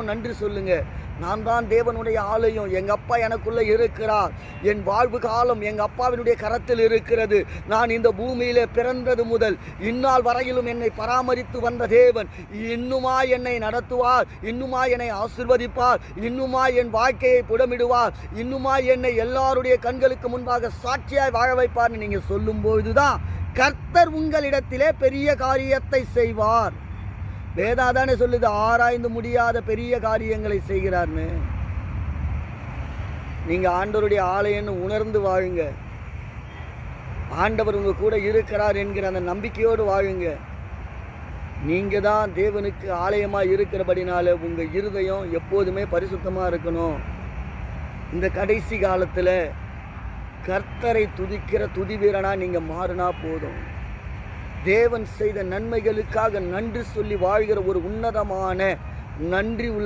நன்றி சொல்லுங்க. நான் தான் தேவனுடைய ஆலயம். எங்க அப்பா எனக்குள்ள இருக்கிறார். என் வாழ்வு காலம் எங்க அப்பாவினுடைய கரத்தில் இருக்கிறது. நான் இந்த பூமியிலே பிறந்தது முதல் இந்நாள் வரையிலும் என்னை பராமரித்து வந்த தேவன் இன்னுமா என்னை நடத்துவார், இன்னுமா என்னை ஆசீர்வதிப்பார், இன்னுமா என் வாழ்க்கையை புடமிடுவார், இன்னுமா என்னை எல்லாருடைய கண்களுக்கு முன்பாக சாட்சியாய் வாழ வைப்பார்னு நீங்க சொல்லும் பொழுதுதான் கர்த்தர் உங்களிடத்திலே பெரிய காரியத்தை செய்வார். வேதாதானே சொல்லுது, ஆராய்ந்து முடியாத பெரிய காரியங்களை செய்கிறார்னு. நீங்க ஆண்டவருடைய ஆலயம்னு உணர்ந்து வாழுங்க. ஆண்டவர் உங்க கூட இருக்கிறார் என்கிற அந்த நம்பிக்கையோடு வாழுங்க. நீங்க தான் தேவனுக்கு ஆலயமா இருக்கிறபடினால உங்க இருதயம் எப்போதுமே பரிசுத்தமா இருக்கணும். இந்த கடைசி காலத்துல கர்த்தரை துதிக்கிற துதி வீரனா நீங்க மாறினா போதும். தேவன் செய்த நன்மைகளுக்காக நன்றி சொல்லி வாழ்கிற ஒரு உன்னதமான நன்றி உள்ள